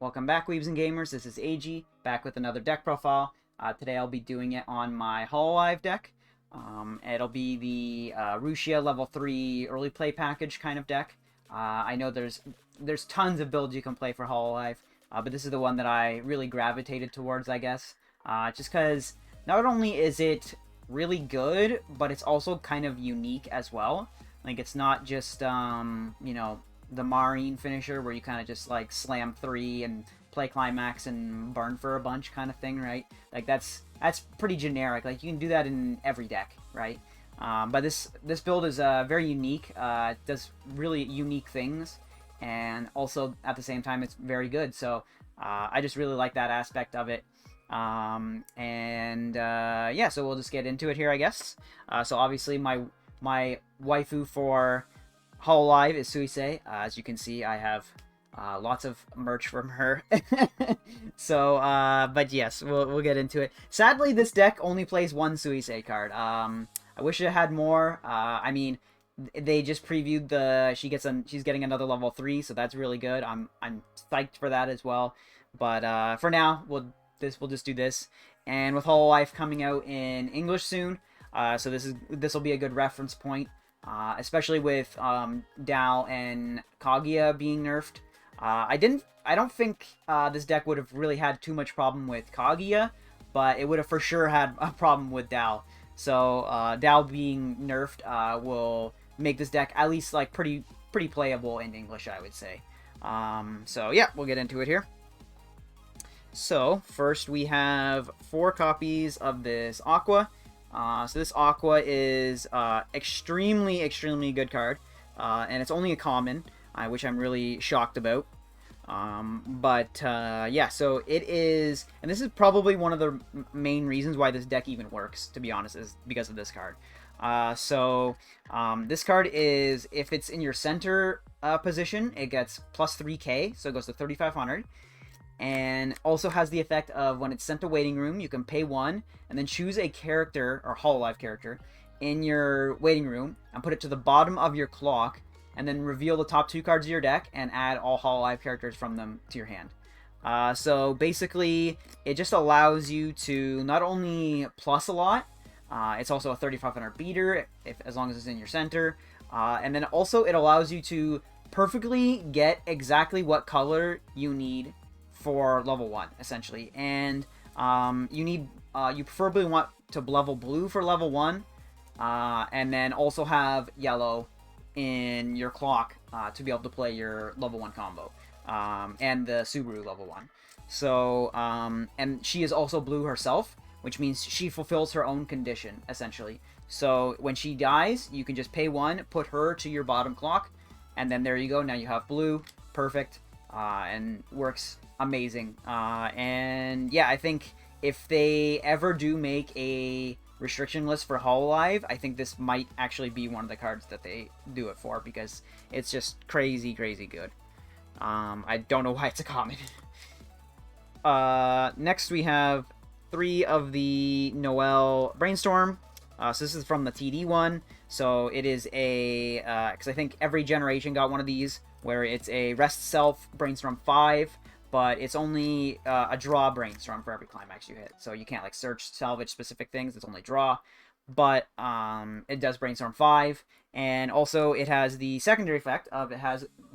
Welcome back, Weebs and Gamers. This is EIJI, back with another deck profile. Today I'll be doing it on my Hololive deck. It'll be the Rushia level 3 early play package kind of deck. I know there's tons of builds you can play for Hololive, but this is the one that I really gravitated towards, I guess. Just because not only is it really good, but it's also kind of unique as well. Like, it's not just, you know, the Marine finisher where you kind of just like slam 3 and play Climax and burn for a bunch kind of thing, right? Like that's pretty generic. Like you can do that in every deck, right? But this build is very unique. It does really unique things, and also at the same time it's very good. So I just really like that aspect of it. Yeah, so we'll just get into it here, I guess. So obviously my waifu for Hololive is Suisei. As you can see, I have lots of merch from her. So, but yes, we'll get into it. Sadly, this deck only plays one Suisei card. I wish it had more. I mean, they just previewed she's getting another level 3, so that's really good. I'm psyched for that as well. But for now, we'll just do this. And with Hololive coming out in English soon, so this will be a good reference point. Especially with Dao and Kaguya being nerfed. I don't think this deck would have really had too much problem with Kaguya, but it would have for sure had a problem with Dao. So Dao being nerfed will make this deck at least like pretty playable in English, I would say. So yeah, we'll get into it here. So first we have 4 copies of this Aqua. So this Aqua is extremely good card, and it's only a common, which I'm really shocked about. Yeah, so it is, and this is probably one of the main reasons why this deck even works, to be honest, is because of this card. This card is, if it's in your center position, it gets plus 3k, so it goes to 3,500. And also has the effect of when it's sent to waiting room, you can pay 1 and then choose a character or Hololive character in your waiting room and put it to the bottom of your clock, and then reveal the top 2 cards of your deck and add all Hololive characters from them to your hand. So basically, it just allows you to not only plus a lot, it's also a 3,500 beater as long as it's in your center, and then also it allows you to perfectly get exactly what color you need for level 1, essentially. And you preferably want to level blue for level 1, and then also have yellow in your clock to be able to play your level 1 combo, and the Subaru level 1. So, and she is also blue herself, which means she fulfills her own condition, essentially. So when she dies, you can just pay 1, put her to your bottom clock, and then there you go. Now you have blue. Perfect. And works amazing. And yeah, I think if they ever do make a restriction list for Hololive, I think this might actually be one of the cards that they do it for, because it's just crazy good. I don't know why it's a common. Next we have 3 of the Noel Brainstorm. So this is from the TD one. So it is a, because I think every generation got one of these, where it's a Rest Self Brainstorm 5, but it's only a draw Brainstorm for every Climax you hit. So you can't like search, salvage specific things, it's only draw. But it does Brainstorm 5, and also it has the secondary effect of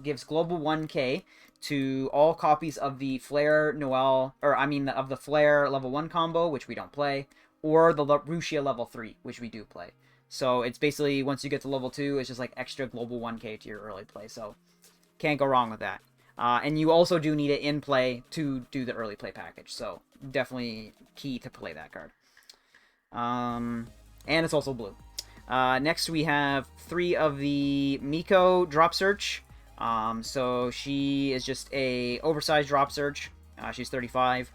gives global 1k to all copies of the Flare Noel, or I mean of the Flare level 1 combo, which we don't play, or the Rushia level 3, which we do play. So it's basically, once you get to level 2, it's just like extra global 1k to your early play, so can't go wrong with that. And you also do need it in play to do the early play package, so definitely key to play that card. And it's also blue. Next we have 3 of the Miko Drop Search. So she is just a oversized Drop Search. She's 35,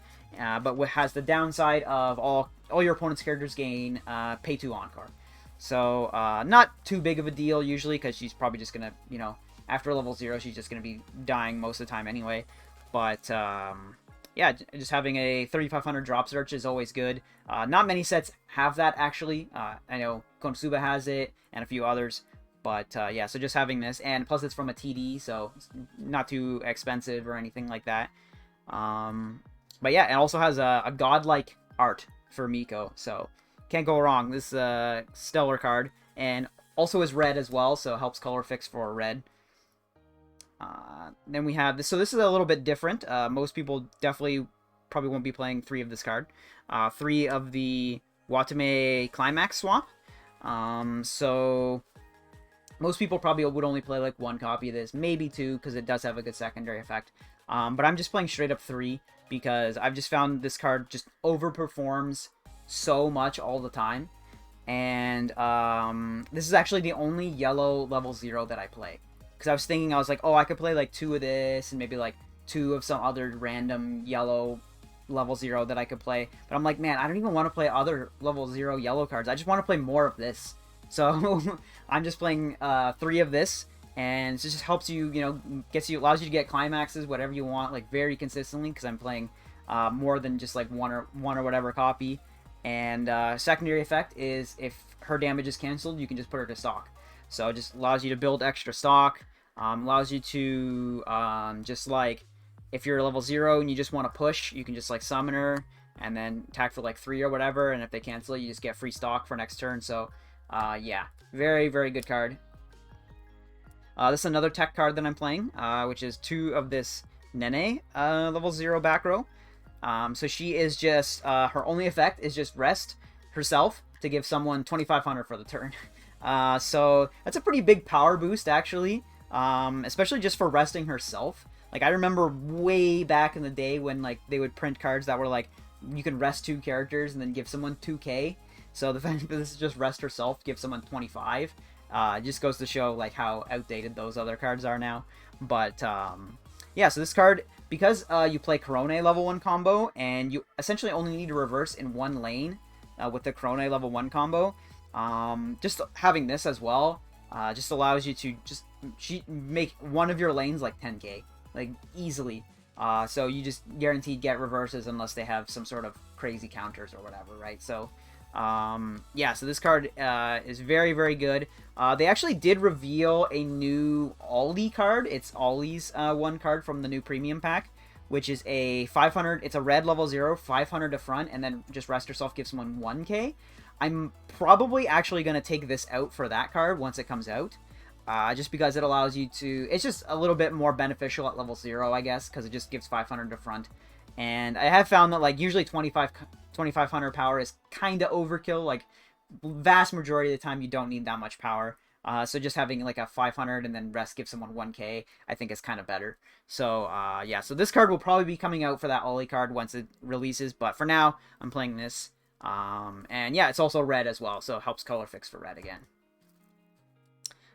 but has the downside of all your opponent's characters gain pay 2 Encore. So not too big of a deal usually, because she's probably just gonna, you know, after level 0, she's just going to be dying most of the time anyway. But, yeah, just having a 3,500 drop search is always good. Not many sets have that, actually. I know Konosuba has it, and a few others. But, yeah, so just having this. And plus, it's from a TD, so it's not too expensive or anything like that. But yeah, it also has a godlike art for Miko, so can't go wrong. This stellar card, and also is red as well, so helps color fix for red. Then we have this. So this is a little bit different. Most people definitely probably won't be playing 3 of this card. 3 of the Watame Climax swap. So most people probably would only play like 1 copy of this, maybe 2, because it does have a good secondary effect. But I'm just playing straight up 3 because I've just found this card just overperforms so much all the time. And this is actually the only yellow level 0 that I play. Because I was thinking, I was like, oh, I could play like 2 of this and maybe like 2 of some other random yellow level 0 that I could play. But I'm like, man, I don't even want to play other level 0 yellow cards. I just want to play more of this. So I'm just playing 3 of this, and it just helps you, allows you to get climaxes, whatever you want, like very consistently, because I'm playing more than just like one or whatever copy. And secondary effect is if her damage is canceled, you can just put her to stock. So it just allows you to build extra stock, allows you to just like, if you're level 0 and you just want to push, you can just like summon her and then attack for like 3 or whatever, and if they cancel it, you just get free stock for next turn. So yeah, very, very good card. This is another tech card that I'm playing, which is 2 of this Nene level 0 back row. So she is just, her only effect is just rest herself to give someone 2,500 for the turn. So that's a pretty big power boost, actually, especially just for resting herself. Like, I remember way back in the day when, like, they would print cards that were, like, you can rest 2 characters and then give someone 2k. So the fact that this is just rest herself, give someone 25, just goes to show, like, how outdated those other cards are now. But, yeah, so this card, because you play Corone level 1 combo, and you essentially only need to reverse in 1 lane with the Corone level 1 combo, just having this as well just allows you to just make one of your lanes like 10k, like easily. So you just guaranteed get reverses unless they have some sort of crazy counters or whatever, right? So yeah, so this card is very, very good. They actually did reveal a new Ollie card. It's Ollie's 1 card from the new premium pack, which is a 500. It's a red level 0, 500 to front, and then just rest yourself, give someone 1k. I'm probably actually going to take this out for that card once it comes out. Just because it allows you to... It's just a little bit more beneficial at level 0, I guess, because it just gives 500 to front. And I have found that, like, usually 2,500 power is kind of overkill. Like, vast majority of the time, you don't need that much power. So just having, like, a 500 and then rest give someone 1k, I think is kind of better. So, yeah. So this card will probably be coming out for that Ollie card once it releases. But for now, I'm playing this. And yeah, it's also red as well, so it helps color fix for red again.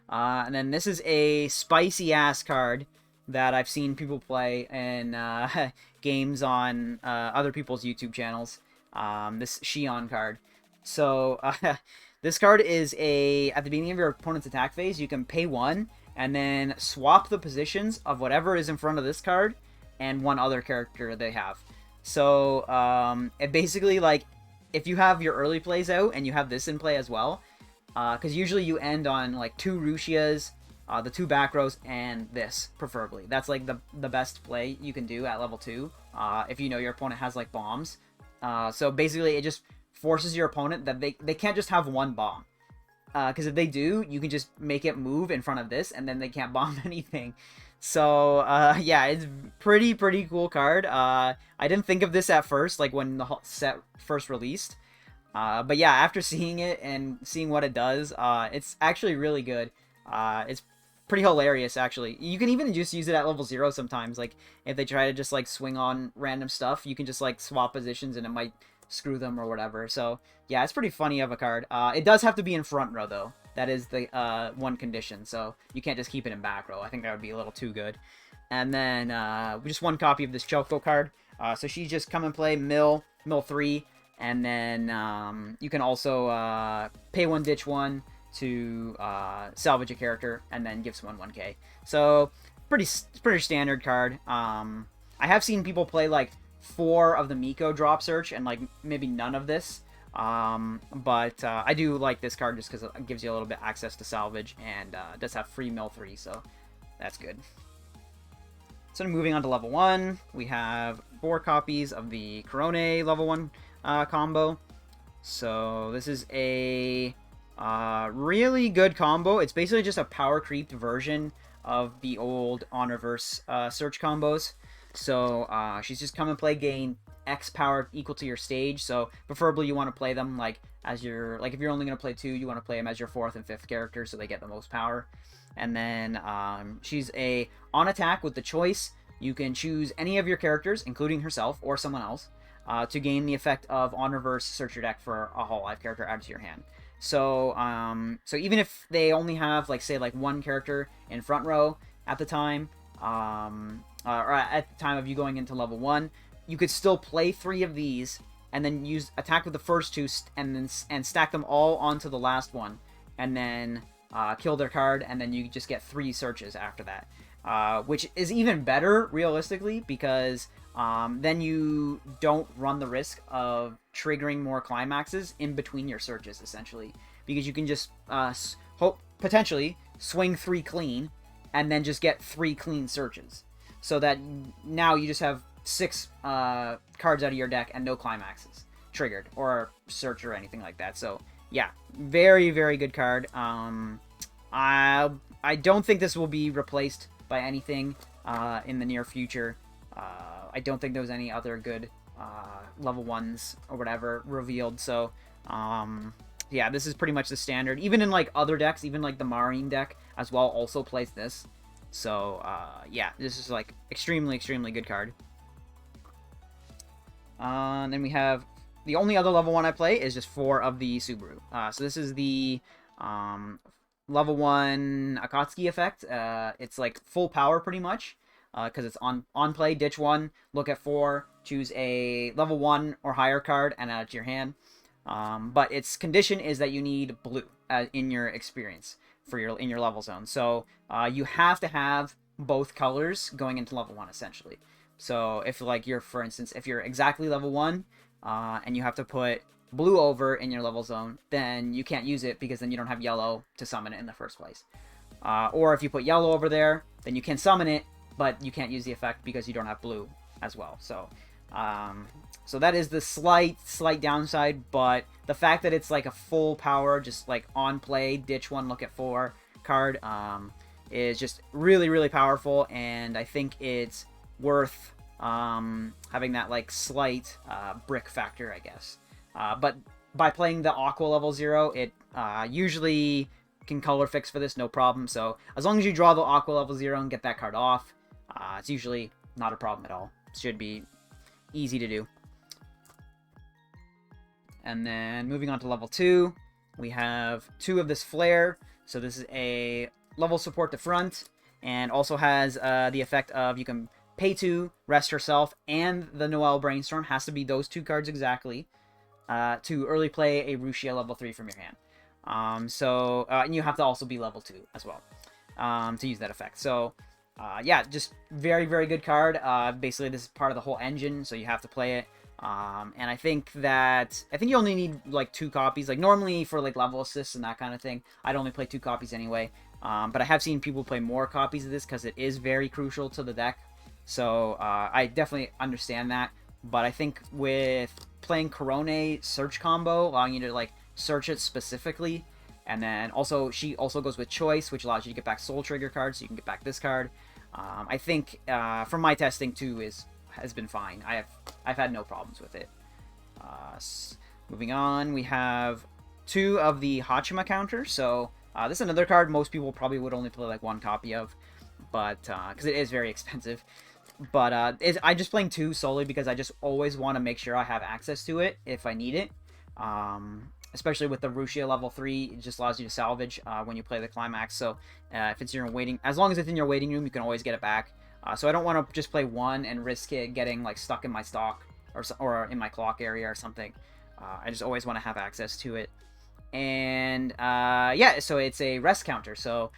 And then this is a spicy ass card that I've seen people play in games on other people's YouTube channels. This Shion card. So this card is at the beginning of your opponent's attack phase, you can pay 1 and then swap the positions of whatever is in front of this card and 1 other character they have. So it basically, like, if you have your early plays out and you have this in play as well, because usually you end on like 2 Rushias, the 2 back rows, and this preferably. That's like the best play you can do at level 2 if you know your opponent has like bombs. So basically it just forces your opponent that they can't just have 1 bomb. Because if they do, you can just make it move in front of this, and then they can't bomb anything. So, yeah, it's pretty cool card. I didn't think of this at first, like when the set first released. But yeah, after seeing it and seeing what it does, it's actually really good. It's pretty hilarious, actually. You can even just use it at level 0 sometimes. Like, if they try to just, like, swing on random stuff, you can just, like, swap positions and it might screw them or whatever. So, yeah, it's pretty funny of a card. It does have to be in front row, though. That is the one condition, so you can't just keep it in back row. I think that would be a little too good. And then just 1 copy of this Choco card. So she just come and play mill 3, and then you can also pay 1, ditch 1 to salvage a character, and then give someone 1k. So pretty standard card. I have seen people play like 4 of the Miko drop search and like maybe none of this. But I do like this card just because it gives you a little bit access to salvage, and does have free mill 3, so that's good. So moving on to level 1, we have 4 copies of the Corone level 1 combo. So this is a really good combo. It's basically just a power creeped version of the old on reverse search combos. So she's just come and play, gain X power equal to your stage. So preferably you want to play them like as your, like if you're only going to play 2, you want to play them as your 4th and 5th character so they get the most power. And then she's a on attack with the choice. You can choose any of your characters, including herself or someone else, to gain the effect of on reverse search your deck for a Hololive character added to your hand. So so even if they only have like say like one character in front row at the time, or at the time of you going into level 1, you could still play 3 of these and then use attack with the first 2 and stack them all onto the last one, and then kill their card, and then you just get 3 searches after that, which is even better realistically because then you don't run the risk of triggering more climaxes in between your searches, essentially, because you can just potentially swing 3 clean and then just get 3 clean searches, so that now you just have 6 cards out of your deck and no climaxes triggered or search or anything like that. So yeah, very, very good card. I don't think this will be replaced by anything in the near future. I don't think there's any other good level 1s or whatever revealed. So yeah, this is pretty much the standard. Even in like other decks, even like the Marine deck as well also plays this. So yeah, this is like extremely, extremely good card. And then we have the only other level 1 I play is just 4 of the Subaru. So this is the level 1 Akatsuki effect. It's like full power pretty much, because it's on play, ditch 1, look at 4, choose a level 1 or higher card and add it to your hand. But its condition is that you need blue in your experience for in your level zone. So you have to have both colors going into level 1 essentially. So if like you're, for instance, if you're exactly level 1 and you have to put blue over in your level zone, then you can't use it because then you don't have yellow to summon it in the first place. Or if you put yellow over there, then you can summon it, but you can't use the effect because you don't have blue as well. So so that is the slight downside, but the fact that it's like a full power, just like on play, ditch 1, look at 4 card is just really, really powerful, and I think it's worth having that like slight brick factor, I guess. But by playing the Aqua level 0, it usually can color fix for this, no problem. So as long as you draw the Aqua level 0 and get that card off, it's usually not a problem at all. It should be easy to do. And then moving on to level 2, we have 2 of this Flare. So this is a level support to front, and also has the effect of you can pay 2, rest herself, and the Noelle Brainstorm has to be those 2 cards exactly to early play a Rushia level 3 from your hand. And you have to also be level 2 as well to use that effect. So yeah, just very, very good card. Basically, this is part of the whole engine, so you have to play it. And I think you only need like 2 copies. Like normally for like level assists and that kind of thing, I'd only play 2 copies anyway. But I have seen people play more copies of this because it is very crucial to the deck. So I definitely understand that. But I think with playing Corone search combo, allowing you to like search it specifically, and then also she also goes with choice, which allows you to get back soul trigger cards, so you can get back this card. I think from my testing 2 has been fine. I've had no problems with it. Moving on, we have 2 of the Hachima counters. So this is another card most people probably would only play like 1 copy of, but because it is very expensive. But I'm just playing 2 solely because I just always want to make sure I have access to it if I need it. Especially with the Rushia level 3, it just allows you to salvage when you play the Climax. So if it's your waiting, as long as it's in your waiting room, you can always get it back. So I don't want to just play 1 and risk it getting like stuck in my stock or in my clock area or something. I just always want to have access to it. And yeah, so it's a rest counter. So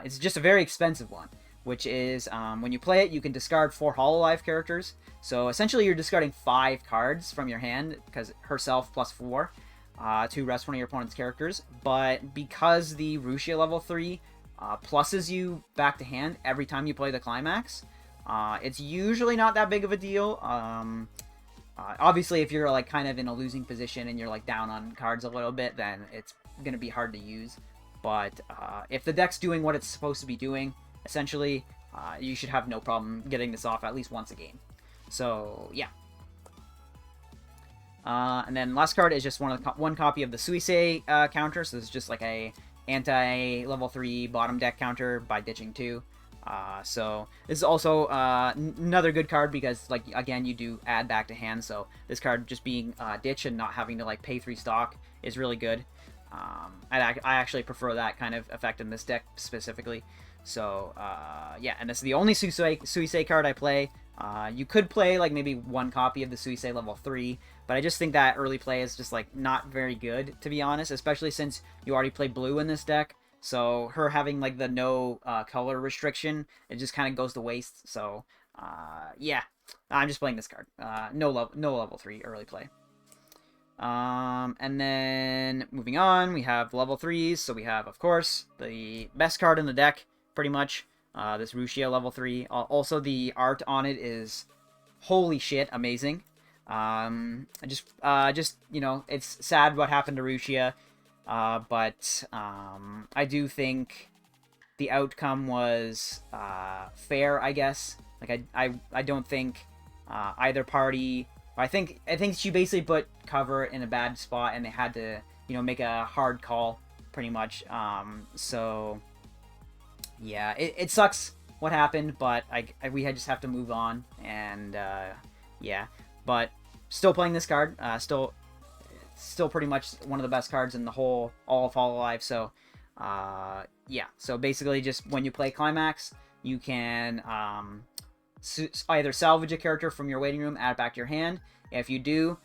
it's just a very expensive one, which is when you play it, you can discard 4 Hololive characters. So essentially you're discarding 5 cards from your hand, because herself plus 4 to rest one of your opponent's characters. But because the Rushia level 3 pluses you back to hand every time you play the Climax, It's usually not that big of a deal. Obviously, if you're like kind of in a losing position and you're like down on cards a little bit, then it's gonna be hard to use. But if the deck's doing what it's supposed to be doing, essentially, you should have no problem getting this off at least once a game. So yeah. And then last card is just one copy of the Suisei counter. So this is just like a anti-level 3 bottom deck counter by ditching 2. So this is also another good card because, like, again, you do add back to hand. So this card just being ditched and not having to like pay 3 stock is really good. I actually prefer that kind of effect in this deck specifically. So yeah, and this is the only Suisei card I play. You could play like maybe one copy of the Suisei level 3, but I just think that early play is just like not very good, to be honest, especially since you already play blue in this deck. So her having like the no color restriction, it just kind of goes to waste. So yeah, I'm just playing this card. No level 3 early play. And then moving on, we have level 3s. So we have, of course, the best card in the deck, pretty much. This Rushia level 3. Also, the art on it is holy shit, amazing. Just you know, it's sad what happened to Rushia, but I do think the outcome was fair, I guess. Like I don't think either party. I think she basically put cover in a bad spot, and they had to, you know, make a hard call, pretty much. So yeah, it sucks what happened, but we just have to move on, and yeah, but still playing this card, still pretty much one of the best cards in the all of Hololive. So yeah, so basically just when you play Climax, you can either salvage a character from your waiting room, add it back to your hand. If you do,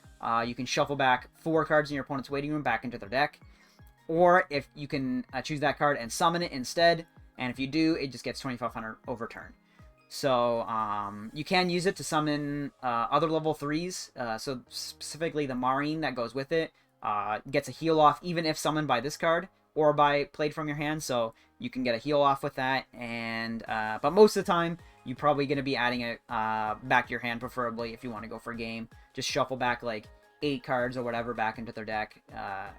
you can shuffle back 4 cards in your opponent's waiting room back into their deck. Or if you can choose that card and summon it instead, and if you do, it just gets 2500 over turn. So you can use it to summon other level 3s. So specifically the Marine that goes with it gets a heal off even if summoned by this card or by played from your hand. So you can get a heal off with that. And but most of the time, you're probably going to be adding it back to your hand, preferably if you want to go for a game. Just shuffle back like 8 cards or whatever back into their deck,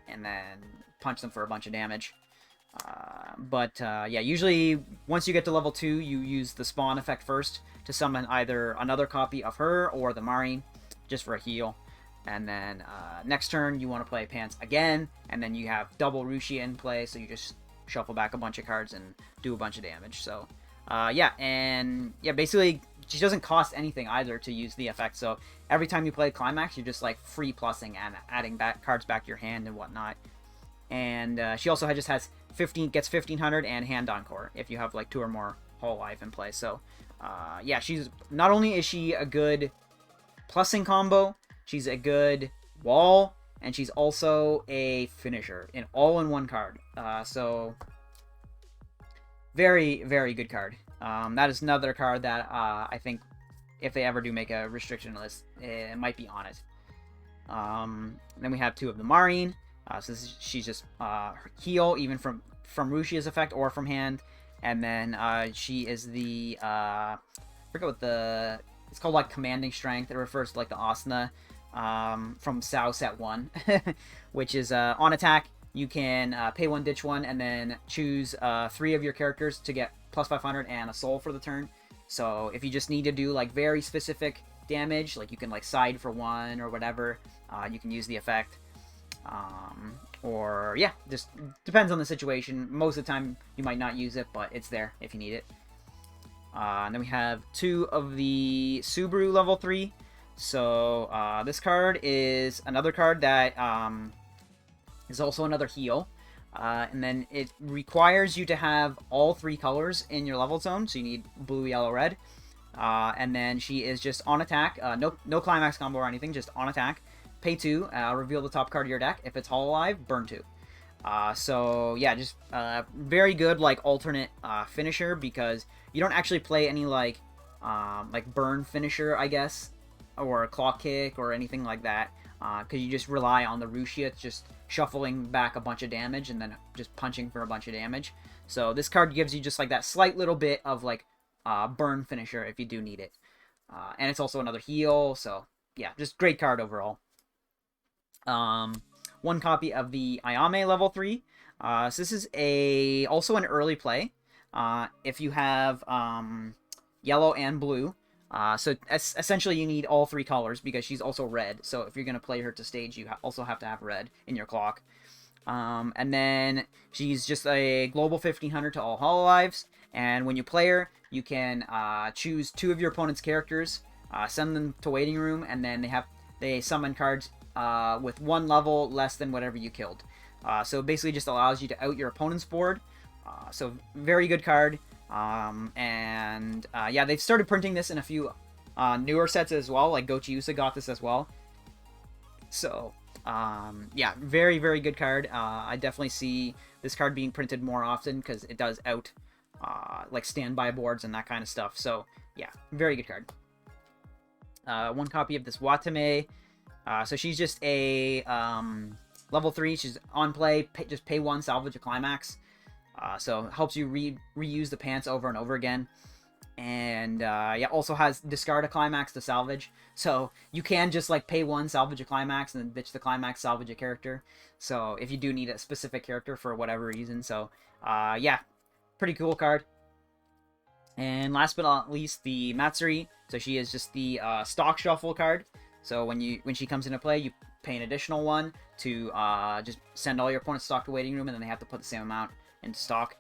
and then punch them for a bunch of damage. Yeah, usually once you get to level 2, you use the spawn effect first to summon either another copy of her or the Marine, just for a heal. And then next turn, you want to play Pants again, and then you have double Rushia in play, so you just shuffle back a bunch of cards and do a bunch of damage. So yeah, and yeah, basically she doesn't cost anything either to use the effect. So every time you play Climax, you're just like free plussing and adding cards back to your hand and whatnot. And she also gets 1500 and hand encore if you have like 2 or more Hololive in play. So yeah, she's not only is she a good plussing combo, she's a good wall, and she's also a finisher in all-in-one card. So very, very good card. That is another card that I think if they ever do make a restriction list, it might be on it. Then we have 2 of the Marine. So she's just heal even from Rushia's effect or from hand. And then she is the I forget what it's called, like commanding strength. It refers to like the Asuna from Sao Set 1, which is on attack. You can pay 1, ditch 1, and then choose 3 of your characters to get plus 500 and a soul for the turn. So if you just need to do like very specific damage, like you can like side for 1 or whatever, you can use the effect. Or yeah, just depends on the situation. Most of the time you might not use it, but it's there if you need it. And then we have 2 of the Subaru level 3. So this card is another card that is also another heal. And then it requires you to have all 3 colors in your level zone. So you need blue, yellow, red. And then she is just on attack. No Climax combo or anything, just on attack. Pay 2, reveal the top card of your deck. If it's Hololive, burn 2. So yeah, just very good like alternate finisher, because you don't actually play any like burn finisher, I guess, or a clock kick or anything like that, because you just rely on the Rushia just shuffling back a bunch of damage and then just punching for a bunch of damage. So this card gives you just like that slight little bit of like burn finisher if you do need it. And it's also another heal, so yeah, just great card overall. One copy of the Ayame level 3. So this is also an early play. If you have yellow and blue. So essentially you need all 3 colors because she's also red. So if you're going to play her to stage, you also have to have red in your clock. And then she's just a global 1500 to all Hololives. And when you play her, you can choose 2 of your opponent's characters, send them to waiting room, and then they summon cards with 1 level less than whatever you killed. So it basically just allows you to out your opponent's board. So very good card. Yeah, they've started printing this in a few newer sets as well. Like Gochiusa got this as well. So yeah, very, very good card. I definitely see this card being printed more often because it does out like standby boards and that kind of stuff. So yeah, very good card. One copy of this Watame. So she's just a level 3. She's on play. Just pay 1, salvage a Climax. So it helps you reuse the pants over and over again. And yeah, also has discard a Climax to salvage. So you can just like pay 1, salvage a Climax, and then ditch the Climax, salvage a character. So if you do need a specific character for whatever reason. So yeah, pretty cool card. And last but not least, the Matsuri. So she is just the stock shuffle card. So when she comes into play, you pay an additional 1 to just send all your opponent's stock to waiting room, and then they have to put the same amount into stock.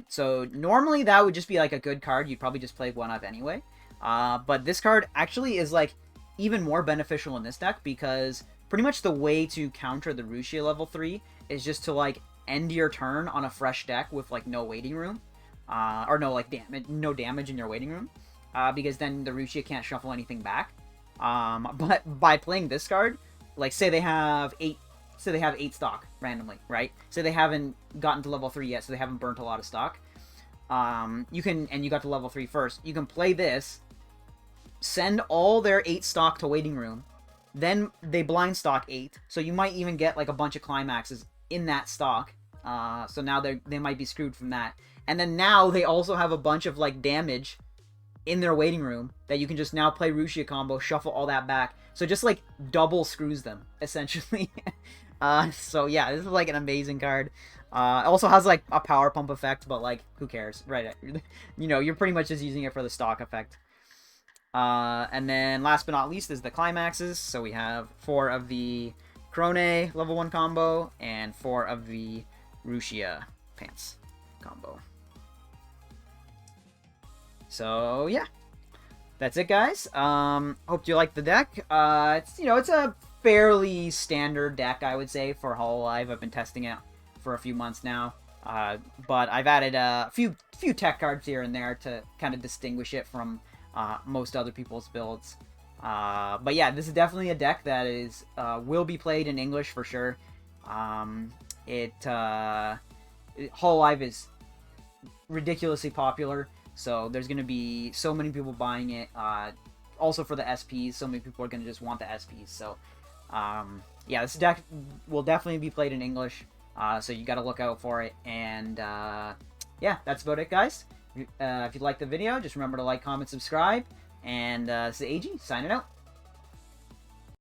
So normally that would just be like a good card you'd probably just play 1 of anyway. But this card actually is like even more beneficial in this deck because pretty much the way to counter the Rushia level 3 is just to like end your turn on a fresh deck with like no waiting room. Or no like no damage in your waiting room. Because then the Rushia can't shuffle anything back. But by playing this card, like say they have 8 stock randomly, right? So they haven't gotten to level 3 yet, so they haven't burnt a lot of stock. You got to level 3 first. You can play this, send all their 8 stock to waiting room, then they blind stock 8, so you might even get like a bunch of Climaxes in that stock. So now they might be screwed from that. And then now they also have a bunch of like damage in their waiting room that you can just now play Rushia combo, shuffle all that back. So just like double screws them, essentially. So yeah, this is like an amazing card. It also has like a power pump effect, but like who cares, right? You know, you're pretty much just using it for the stock effect. And then last but not least is the Climaxes. So we have 4 of the Krone level 1 combo and 4 of the Rushia pants combo. So yeah, that's it, guys. Hope you liked the deck. It's a fairly standard deck, I would say, for Hololive. I've been testing it for a few months now, but I've added a few tech cards here and there to kind of distinguish it from most other people's builds. But yeah, this is definitely a deck that will be played in English for sure. Hololive is ridiculously popular. So there's going to be so many people buying it. Also for the SPs, so many people are going to just want the SPs. So yeah, this deck will definitely be played in English. So you got to look out for it. And yeah, that's about it, guys. If you liked the video, just remember to like, comment, subscribe. And this is EIJI signing out.